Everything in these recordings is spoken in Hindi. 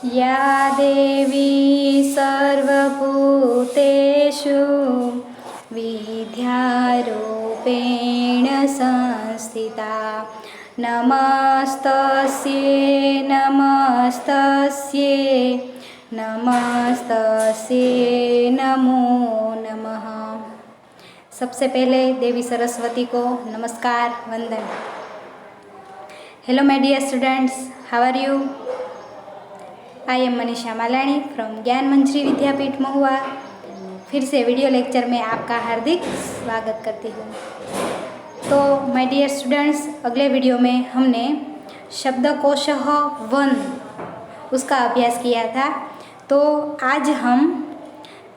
या देवी सर्वभूतेषु विद्यारूपेण संस्थिता नमस्तस्यै नमस्तस्यै नमस्तस्यै नमो नमः। सबसे पहले देवी सरस्वती को नमस्कार वंदन। Hello my dear students, how are you? I am Manisha Malani from Gyan Manjari विद्यापीठ महुआ। फिर से वीडियो लेक्चर में आपका हार्दिक स्वागत करती हूँ। तो माय डियर स्टूडेंट्स, अगले वीडियो में हमने शब्दकोशः 1 उसका अभ्यास किया था। तो आज हम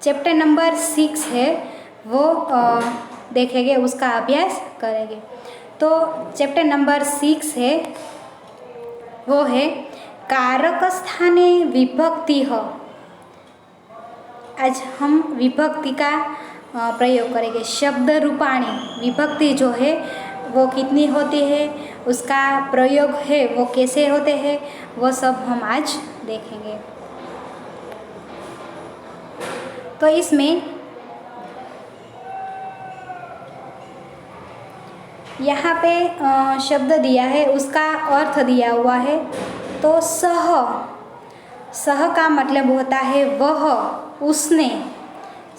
चैप्टर नंबर 6 है वो देखेंगे, उसका अभ्यास करेंगे। तो चैप्टर नंबर 6 है वो है कारक स्थाने विभक्ति हो। आज हम विभक्ति का प्रयोग करेंगे। शब्द रूपाणी विभक्ति जो है वो कितनी होती है, उसका प्रयोग है वो कैसे होते हैं, वो सब हम आज देखेंगे। तो इसमें यहाँ पे शब्द दिया है, उसका अर्थ दिया हुआ है। तो सह, सह का मतलब होता है वह, उसने।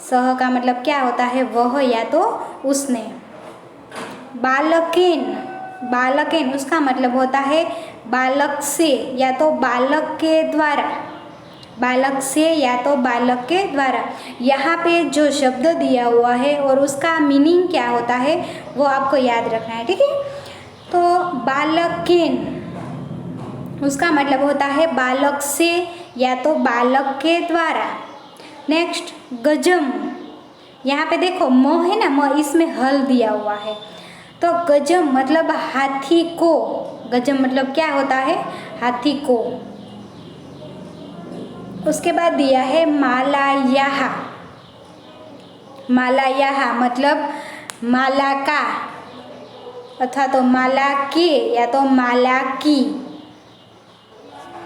सह का मतलब क्या होता है? वह या तो उसने। बालकेन, बालकेन उसका मतलब होता है बालक से या तो बालक के द्वारा, बालक से या तो बालक के द्वारा। यहाँ पे जो शब्द दिया हुआ है और उसका मीनिंग क्या होता है वो आपको याद रखना है, ठीक है? तो बालकेन उसका मतलब होता है बालक से या तो बालक के द्वारा। नेक्स्ट गजम, यहाँ पे देखो म है ना, म इसमें हल दिया हुआ है। तो गजम मतलब हाथी को, गजम मतलब क्या होता है? हाथी को। उसके बाद दिया है मालायाह, मालायाह मतलब माला का अथवा तो माला के या तो माला की।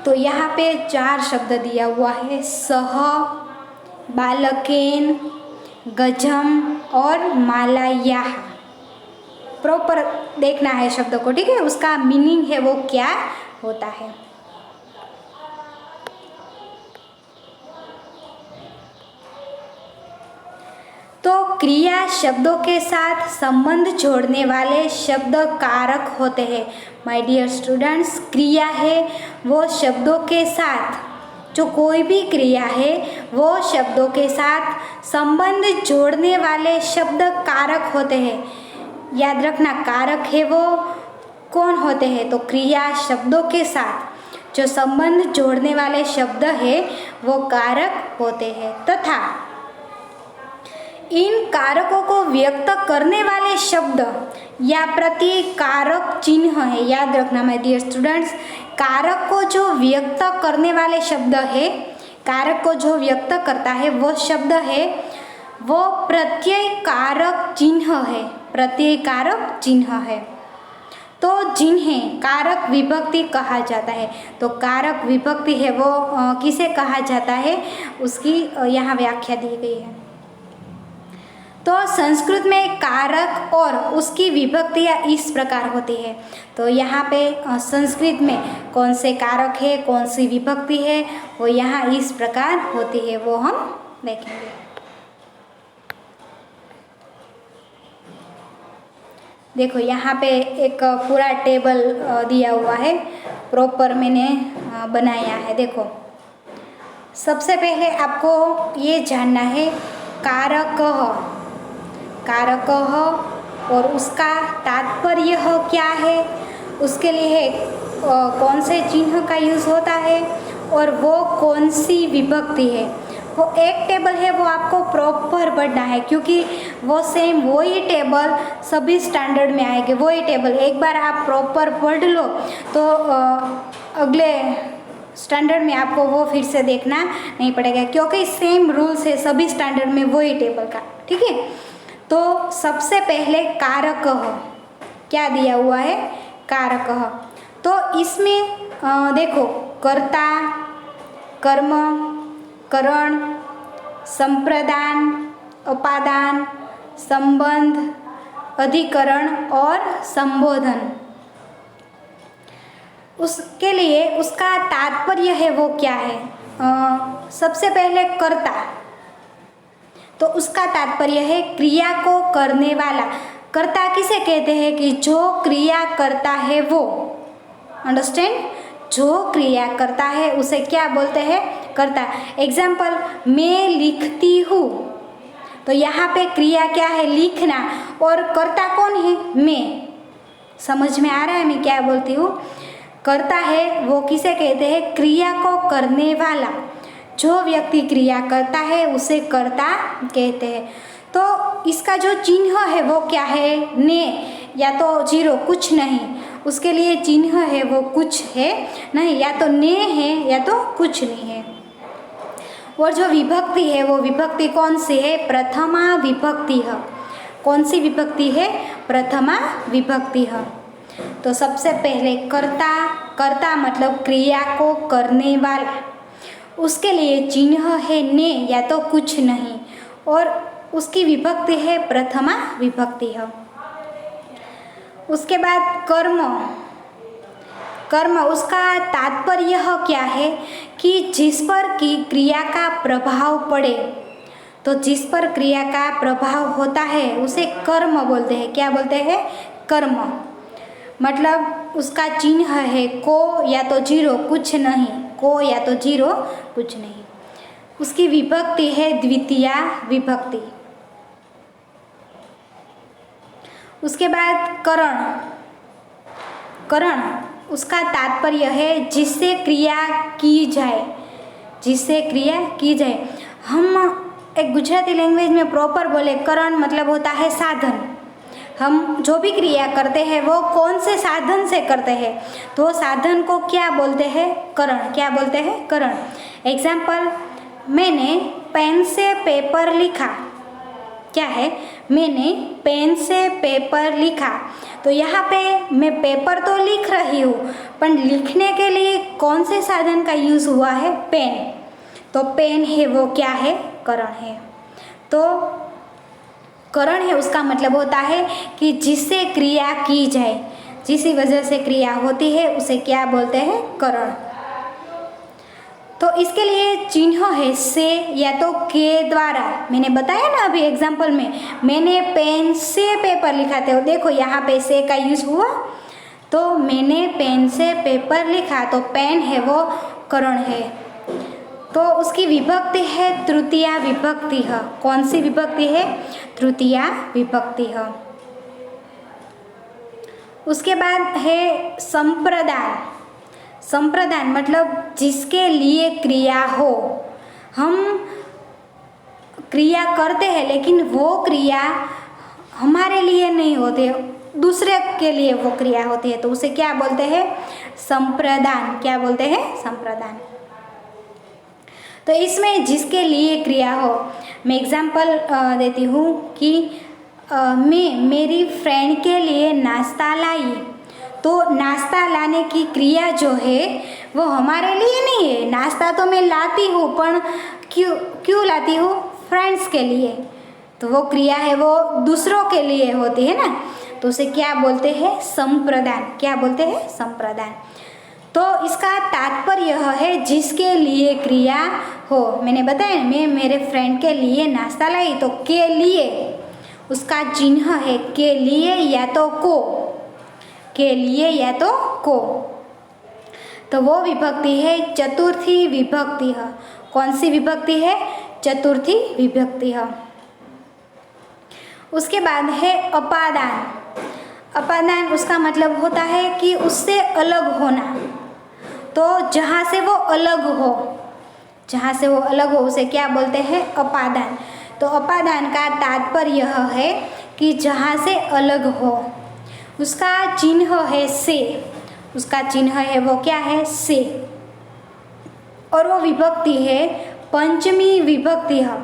तो यहाँ पे 4 शब्द दिया हुआ है, सह, बालकेन, गजम और मालायाह। प्रॉपर देखना है शब्द को, ठीक है? उसका मीनिंग है वो क्या होता है। तो क्रिया शब्दों के साथ संबंध जोड़ने वाले शब्द कारक होते हैं। माय डियर स्टूडेंट्स, क्रिया है वो शब्दों के साथ, जो कोई भी क्रिया है वो शब्दों के साथ संबंध जोड़ने वाले शब्द कारक होते हैं। याद रखना, कारक है वो कौन होते हैं? तो क्रिया शब्दों के साथ जो संबंध जोड़ने वाले शब्द है वो कारक होते हैं। तथा इन कारकों को व्यक्त करने वाले शब्द या प्रतिकारक चिन्ह है। याद रखना माय डियर स्टूडेंट्स, कारक को जो व्यक्त करने वाले शब्द है, कारक को जो व्यक्त करता है वो शब्द है वो प्रत्ययकारक चिन्ह है, प्रत्ययकारक चिन्ह है। तो जिन्हें कारक विभक्ति कहा जाता है। तो कारक विभक्ति है वो किसे कहा जाता है, उसकी यहाँ व्याख्या दी गई है। तो संस्कृत में कारक और उसकी विभक्तियाँ इस प्रकार होती है। तो यहाँ पे संस्कृत में कौन से कारक है, कौन सी विभक्ति है, वो यहाँ इस प्रकार होती है, वो हम देखेंगे। देखो यहाँ पे एक पूरा टेबल दिया हुआ है, प्रॉपर मैंने बनाया है। देखो सबसे पहले आपको ये जानना है कारक, कारक और उसका तात्पर्य क्या है, उसके लिए कौन से चिन्ह का यूज़ होता है और वो कौन सी विभक्ति है। वो एक टेबल है वो आपको प्रॉपर पढ़ना है, क्योंकि वो सेम वही टेबल सभी स्टैंडर्ड में आएंगे, वही टेबल। एक बार आप प्रॉपर पढ़ लो तो अगले स्टैंडर्ड में आपको वो फिर से देखना नहीं पड़ेगा, क्योंकि सेम रूल्स है सभी स्टैंडर्ड में वही टेबल का, ठीक है? तो सबसे पहले कारक क्या दिया हुआ है? कारक। तो इसमें देखो कर्ता, कर्म, करण, संप्रदान, अपादान, संबंध, अधिकरण और संबोधन। उसके लिए उसका तात्पर्य है वो क्या है? सबसे पहले कर्ता, तो उसका तात्पर्य है क्रिया को करने वाला। कर्ता किसे कहते हैं? कि जो क्रिया करता है वो। अंडरस्टैंड? जो क्रिया करता है उसे क्या बोलते हैं? कर्ता। एग्जाम्पल, मैं लिखती हूँ, तो यहाँ पे क्रिया क्या है? लिखना। और कर्ता कौन है? मैं। समझ में आ रहा है मैं क्या बोलती हूँ? कर्ता है वो किसे कहते हैं? क्रिया को करने वाला। जो व्यक्ति क्रिया करता है उसे कर्ता कहते हैं। तो इसका जो चिन्ह है वो क्या है? ने या तो जीरो, कुछ नहीं। उसके लिए चिन्ह है वो कुछ है नहीं, या तो ने है या तो कुछ नहीं है। और जो विभक्ति है वो विभक्ति कौन सी है? प्रथमा विभक्ति है। कौन सी विभक्ति है? प्रथमा विभक्ति है। तो सबसे पहले कर्ता, कर्ता मतलब क्रिया को करने वाला। उसके लिए चिन्ह है ने या तो कुछ नहीं, और उसकी विभक्ति है प्रथमा विभक्ति है। उसके बाद कर्म, कर्म उसका तात्पर्य क्या है? कि जिस पर की क्रिया का प्रभाव पड़े। तो जिस पर क्रिया का प्रभाव होता है उसे कर्म बोलते हैं। क्या बोलते हैं? कर्म। मतलब उसका चिन्ह है को या तो जीरो, कुछ नहीं। को या तो जीरो, कुछ नहीं। उसकी विभक्ति है द्वितीया विभक्ति। उसके बाद करण, करण उसका तात्पर्य है जिससे क्रिया की जाए। जिससे क्रिया की जाए। हम एक गुजराती लैंग्वेज में प्रॉपर बोले, करण मतलब होता है साधन। हम जो भी क्रिया करते हैं वो कौन से साधन से करते हैं, तो साधन को क्या बोलते हैं? करण। क्या बोलते हैं? करण। एग्जाम्पल, मैंने पेन से पेपर लिखा। क्या है? मैंने पेन से पेपर लिखा। तो यहाँ पे मैं पेपर तो लिख रही हूँ, पर लिखने के लिए कौन से साधन का यूज़ हुआ है? पेन। तो पेन है वो क्या है? करण है। तो करण है उसका मतलब होता है कि जिससे क्रिया की जाए, जिसी वजह से क्रिया होती है उसे क्या बोलते हैं? करण। तो इसके लिए चिन्ह है से या तो के द्वारा। मैंने बताया ना अभी एग्जाम्पल में, मैंने पेन से पेपर लिखा था। देखो यहाँ पे से का यूज हुआ, तो मैंने पेन से पेपर लिखा, तो पेन है वो करण है। तो उसकी विभक्ति है तृतीया विभक्ति है। कौन सी विभक्ति है? तृतीया विभक्ति है। उसके बाद है संप्रदान। संप्रदान मतलब जिसके लिए क्रिया हो। हम क्रिया करते हैं लेकिन वो क्रिया हमारे लिए नहीं होती, दूसरे के लिए वो क्रिया होती है, तो उसे क्या बोलते हैं? संप्रदान। क्या बोलते हैं? संप्रदान। तो इसमें जिसके लिए क्रिया हो, मैं एग्जाम्पल देती हूँ कि मैं मेरी फ्रेंड के लिए नाश्ता लाई। तो नाश्ता लाने की क्रिया जो है वो हमारे लिए नहीं है। नाश्ता तो मैं लाती हूँ, पर क्यों लाती हूँ? फ्रेंड्स के लिए। तो वो क्रिया है वो दूसरों के लिए होती है ना, तो उसे क्या बोलते हैं? संप्रदान। क्या बोलते हैं? संप्रदान। तो इसका तात्पर्य है जिसके लिए क्रिया हो। मैंने बताया मैं मेरे फ्रेंड के लिए नाश्ता लाई, तो के लिए उसका चिन्ह है के लिए या तो को। के लिए या तो को। तो वो विभक्ति है चतुर्थी विभक्ति है। कौन सी विभक्ति है? चतुर्थी विभक्ति है। उसके बाद है अपादान। अपादान उसका मतलब होता है कि उससे अलग होना। तो जहाँ से वो अलग हो, जहाँ से वो अलग हो उसे क्या बोलते हैं? अपादान। तो अपादान का तात्पर्य है कि जहाँ से अलग हो। उसका चिन्ह है से। उसका चिन्ह है वो क्या है? से। और वो विभक्ति है पंचमी विभक्ति है।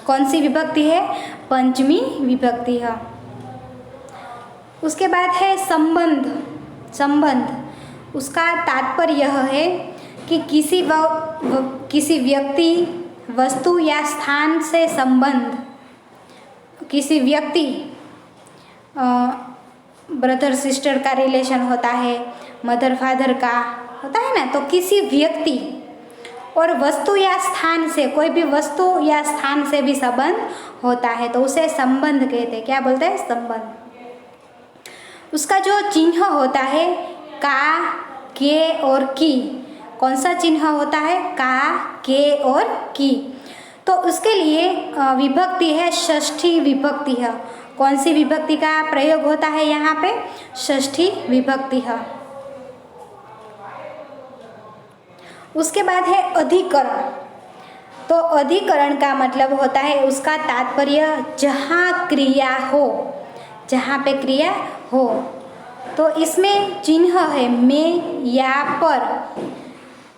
कौन सी विभक्ति है? पंचमी विभक्ति है। उसके बाद है संबंध। संबंध उसका तात्पर्य है कि किसी व्यक्ति, वस्तु या स्थान से संबंध, किसी व्यक्ति, ब्रदर सिस्टर का रिलेशन होता है, मदर फादर का होता है ना, तो किसी व्यक्ति और वस्तु या स्थान से, कोई भी वस्तु या स्थान से भी संबंध होता है तो उसे संबंध कहते हैं। क्या बोलते हैं? संबंध। उसका जो चिन्ह होता है का, के और की, कौन सा चिन्ह होता है? का, के और की। तो उसके लिए विभक्ति है षष्ठी विभक्ति है। कौन सी विभक्ति का प्रयोग होता है यहाँ पे? षष्ठी विभक्ति है। उसके बाद है अधिकरण। तो अधिकरण का मतलब होता है, उसका तात्पर्य जहाँ क्रिया हो, जहाँ पे क्रिया हो। तो इसमें चिन्ह है मैं या पर।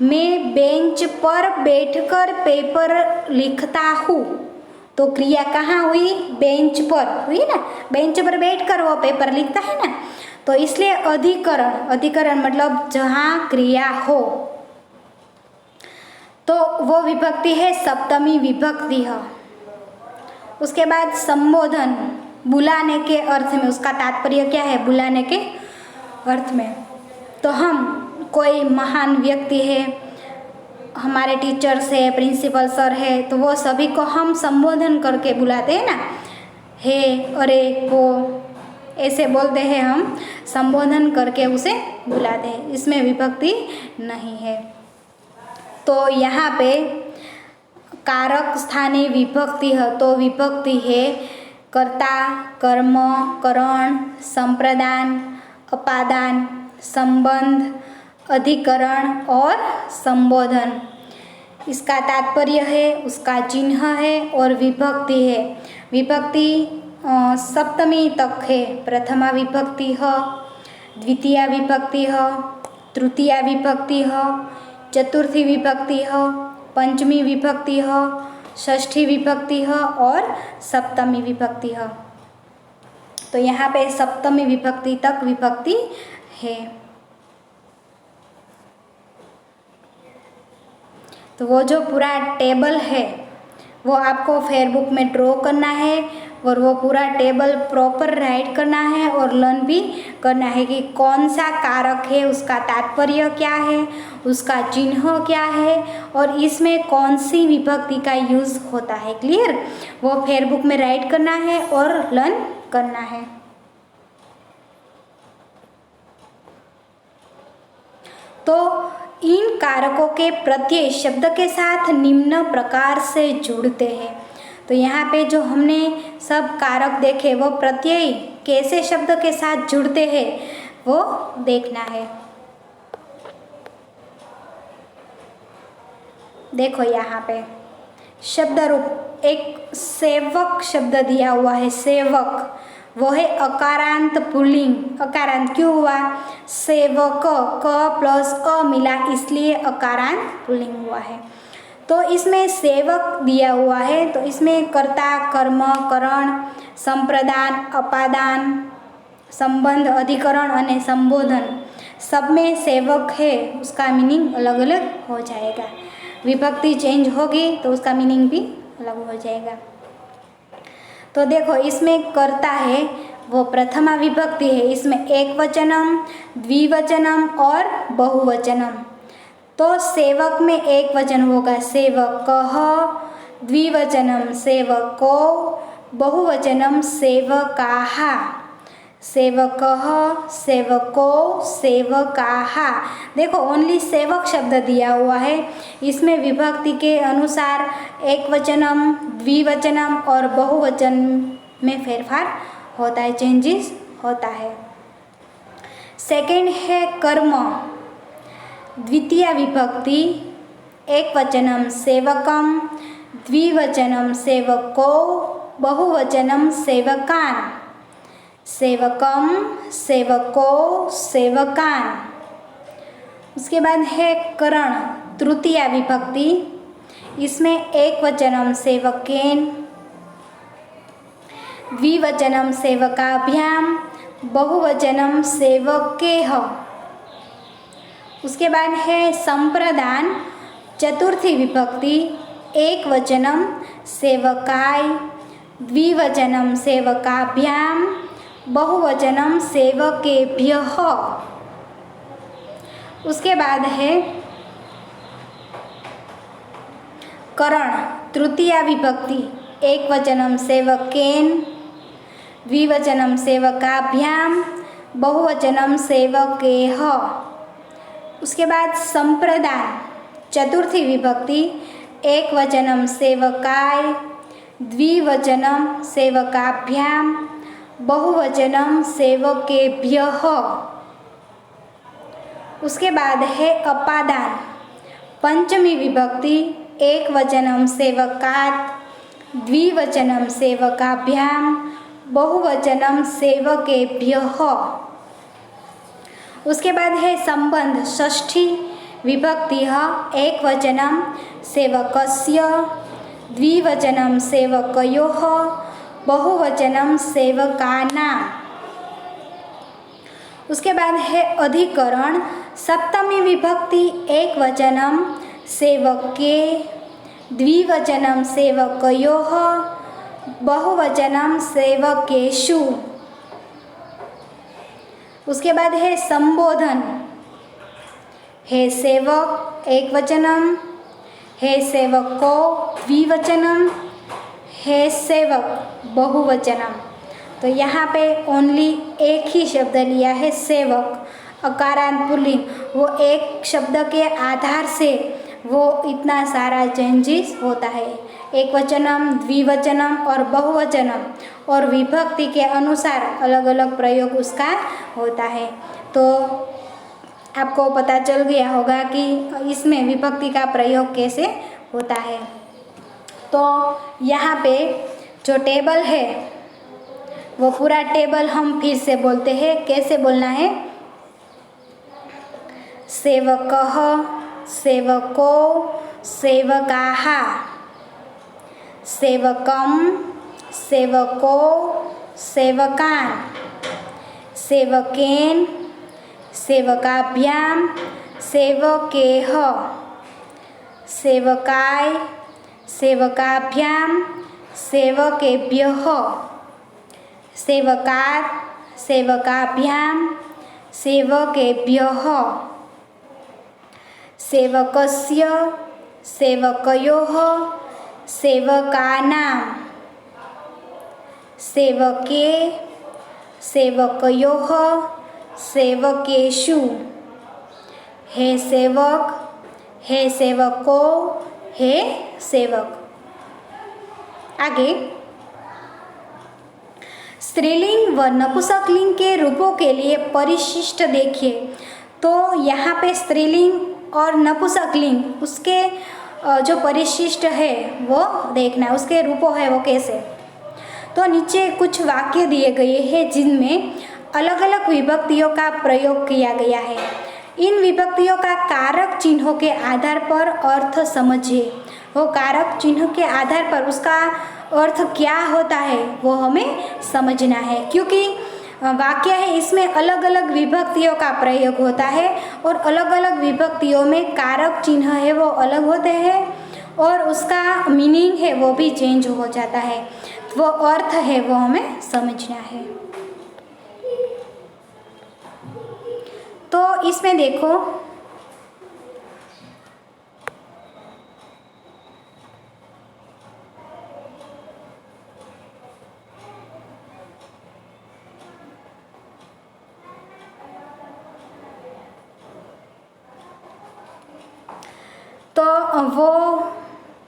मैं बेंच पर बैठकर पेपर लिखता हूँ, तो क्रिया कहाँ हुई? बेंच पर हुई ना, बेंच पर बैठकर वो पेपर लिखता है ना, तो इसलिए अधिकरण, अधिकरण मतलब जहाँ क्रिया हो। तो वो विभक्ति है सप्तमी विभक्ति है। उसके बाद संबोधन, बुलाने के अर्थ में, उसका तात्पर्य क्या है? बुलाने के अर्थ में। तो हम कोई महान व्यक्ति है, हमारे टीचर्स है, प्रिंसिपल सर है, तो वो सभी को हम संबोधन करके बुलाते हैं ना, हे, अरे, वो, ऐसे बोलते हैं, हम संबोधन करके उसे बुलाते हैं। इसमें विभक्ति नहीं है। तो यहाँ पे कारक स्थानीय विभक्ति है, तो विभक्ति है कर्ता, कर्म, करण, संप्रदान, अपादान, संबंध, अधिकरण और संबोधन। इसका तात्पर्य है, उसका चिन्ह है और विभक्ति है। विभक्ति सप्तमी तक है। प्रथमा विभक्ति है, द्वितीया विभक्ति है, तृतीया विभक्ति है, चतुर्थी विभक्ति है, पंचमी विभक्ति है, षष्ठी विभक्ति है और सप्तमी विभक्ति है। तो यहाँ पे सप्तमी विभक्ति तक विभक्ति है। तो वो जो पूरा टेबल है वो आपको फेयरबुक में ड्रॉ करना है और वो पूरा टेबल प्रॉपर राइट करना है और लर्न भी करना है कि कौन सा कारक है, उसका तात्पर्य क्या है, उसका चिन्ह क्या है और इसमें कौन सी विभक्ति का यूज़ होता है। क्लियर? वो फेयरबुक में राइट करना है और लर्न करना है। तो इन कारकों के प्रत्यय शब्द के साथ निम्न प्रकार से जुड़ते हैं। तो यहाँ पे जो हमने सब कारक देखे वो प्रत्यय कैसे शब्द के साथ जुड़ते हैं वो देखना है। देखो यहाँ पे शब्द रूप एक सेवक शब्द दिया हुआ है। सेवक वो है अकारांत पुल्लिंग। अकारांत क्यों हुआ? सेवक, क प्लस अ मिला इसलिए अकारांत पुल्लिंग हुआ है। तो इसमें सेवक दिया हुआ है, तो इसमें कर्ता, कर्म, करण, संप्रदान, अपादान, संबंध, अधिकरण और संबोधन सब में सेवक है, उसका मीनिंग अलग अलग हो जाएगा। विभक्ति चेंज होगी तो उसका मीनिंग भी अलग हो जाएगा। तो देखो इसमें कर्ता है वो प्रथमा विभक्ति है। इसमें एक वचनम, द्विवचनम और बहुवचनम। तो सेवक में एक वचन होगा सेवकः, द्विवचनम सेवको, बहुवचनम सेवकाः। सेवकः, सेवको, सेवकाः। देखो ओनली सेवक शब्द दिया हुआ है। इसमें विभक्ति के अनुसार एक वचनम, द्विवचनम और बहुवचन में फेरफार होता है, चेंजेस होता है। सेकंड है कर्म। द्वितीय विभक्ति एक वचनम सेवकम, द्विवचनम सेवको, बहुवचनम सेवकान। सेवकम, सेवको, सेवकान। उसके बाद है करण। तृतीया विभक्ति इसमें एक वचनम सेवकेन, द्विवचनम सेवकाभ्याम, बहुवचनम सेवकेह उसके बाद है संप्रदान, चतुर्थी विभक्ति, एक वचनम सेवकाय, द्विवचनम सेवकाभ्याम, बहुवचनम सेवकेभ्यः। उसके बाद है करण, तृतीया विभक्ति, एक वचनम सेवकेन, द्विवचनम सेवकाभ्याम, बहुवचनम सेवकेह। उसके बाद संप्रदान, चतुर्थी विभक्ति, एक वचनम सेवकाय, द्विवचनम सेवकाभ्याम, बहुवचनम सेवकेभ्यः। उसके बाद है अपादान, पंचमी विभक्ति, एक वचनम सेवकात्, द्विवचनम सेवकाभ्याम, बहुवचनम सेवकेभ्यः। उसके बाद है संबंध, षष्ठी विभक्ति, एक वचनम सेवकस्य, द्विवचनम सेवकयोः, बहुवचनम सेवकानां। उसके बाद है अधिकरण, सप्तमी विभक्ति, एक वचनम सेवके, द्विवचनम सेवकयोः, बहुवचनम सेवकेषु। उसके बाद है संबोधन, हे सेवक, एक वचनम, हे सेवको, द्विवचनम, हे सेवक, बहुवचनम। तो यहाँ पे ओनली एक ही शब्द लिया है सेवक, अकारांत पुल्लिंग। वो एक शब्द के आधार से वो इतना सारा चेंजेस होता है, एक वचनम, द्विवचनम और बहुवचनम, और विभक्ति के अनुसार अलग अलग प्रयोग उसका होता है। तो आपको पता चल गया होगा कि इसमें विभक्ति का प्रयोग कैसे होता है। तो यहाँ पे जो टेबल है वो पूरा टेबल हम फिर से बोलते हैं, कैसे बोलना है। सेवकः, सेवको, सेवकाः, सेवकं, सेवको, सेवकान्, सेवकेन, सेवकाभ्याम, सेवकेह, सेवकाय, सेवकाभ्याम, सेवकेभ्यः, सेवकात्, सेवकाभ्याम, सेवकेभ्यः, सेवकस्य, सेवकयोः, सेवकानां, सेवके, सेवकयोः, सेवकेषु, हे सेवक, हे सेवको, हे सेवक। आगे स्त्रीलिंग व नपुंसकलिंग के रूपों के लिए परिशिष्ट देखिए। तो यहाँ पे स्त्रीलिंग और नपुंसकलिंग उसके जो परिशिष्ट है वो देखना, उसके रूपों है वो कैसे। तो नीचे कुछ वाक्य दिए गए हैं जिनमें अलग अलग विभक्तियों का प्रयोग किया गया है। इन विभक्तियों का कारक चिन्हों के आधार पर अर्थ समझिए। वो कारक चिन्ह के आधार पर उसका अर्थ क्या होता है वो हमें समझना है, क्योंकि वाक्य है इसमें अलग अलग विभक्तियों का प्रयोग होता है और अलग अलग विभक्तियों में कारक चिन्ह है वो अलग होते हैं और उसका मीनिंग है वो भी चेंज हो जाता है। वो अर्थ है वो हमें समझना है। तो इसमें देखो तो वो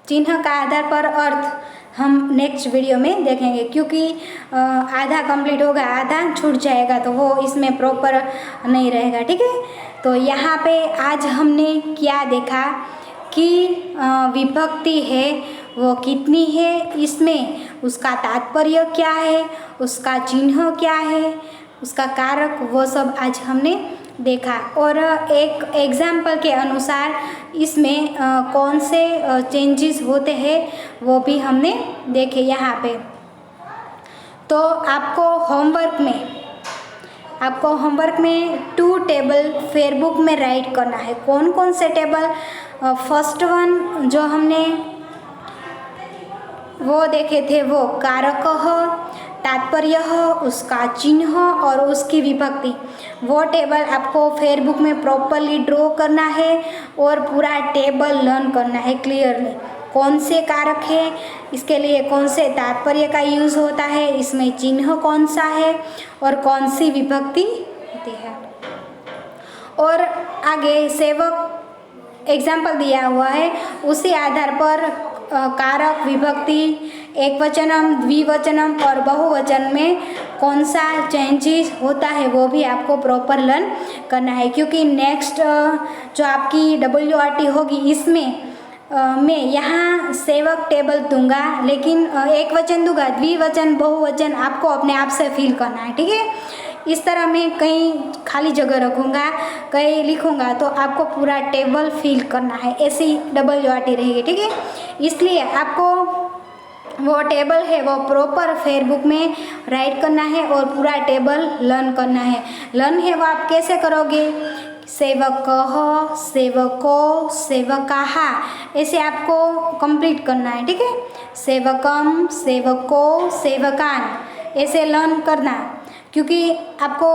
चिन्ह का आधार पर अर्थ हम नेक्स्ट वीडियो में देखेंगे, क्योंकि आधा कंप्लीट होगा आधा छूट जाएगा तो वो इसमें प्रॉपर नहीं रहेगा। ठीक है, तो यहाँ पे आज हमने क्या देखा कि विभक्ति है वो कितनी है, इसमें उसका तात्पर्य क्या है, उसका चिन्ह क्या है, उसका कारक, वो सब आज हमने देखा। और एक एग्जाम्पल के अनुसार इसमें कौन से चेंजेस होते हैं वो भी हमने देखे यहाँ पे। तो आपको होमवर्क में आपको होमवर्क में 2 टेबल फेयरबुक में राइट करना है। कौन कौन से टेबल? फर्स्ट वन जो हमने वो देखे थे वो कारक, तात्पर्य, उसका चिन्ह और उसकी विभक्ति, वो टेबल आपको फेयरबुक में प्रॉपरली ड्रॉ करना है और पूरा टेबल लर्न करना है क्लियरली। कौन से कारक है, इसके लिए कौन से तात्पर्य का यूज़ होता है, इसमें चिन्ह कौन सा है और कौन सी विभक्ति होती है। और आगे सेवक एग्जाम्पल दिया हुआ है, उसी आधार पर कारक, विभक्ति, एक वचनम, द्विवचनम और बहुवचन में कौन सा चेंजेस होता है वो भी आपको प्रॉपर लर्न करना है। क्योंकि नेक्स्ट जो आपकी WRT होगी इसमें मैं यहाँ सेवक टेबल दूंगा, लेकिन एक वचन दूंगा, द्विवचन, बहुवचन आपको अपने आप से फील करना है, ठीक है। इस तरह मैं कहीं खाली जगह रखूँगा, कहीं लिखूँगा, तो आपको पूरा टेबल फिल करना है, ऐसी WRT रहेगी, ठीक है। इसलिए आपको वो टेबल है वो प्रॉपर फेयरबुक में राइट करना है और पूरा टेबल लर्न करना है। लर्न है वो आप कैसे करोगे? सेवकः, सेवको, सेवकाः, ऐसे आपको कंप्लीट करना है, ठीक है। सेवकम, सेवको, सेवकान, ऐसे लर्न करना, क्योंकि आपको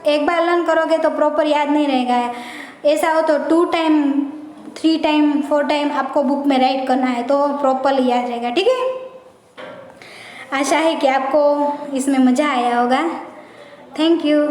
एक बार लर्न करोगे तो प्रॉपर याद नहीं रहेगा। ऐसा हो तो 2 टाइम, 3 टाइम, 4 टाइम आपको बुक में राइट करना है तो प्रॉपरली याद रहेगा, ठीक है। आशा है कि आपको इसमें मज़ा आया होगा। Thank you.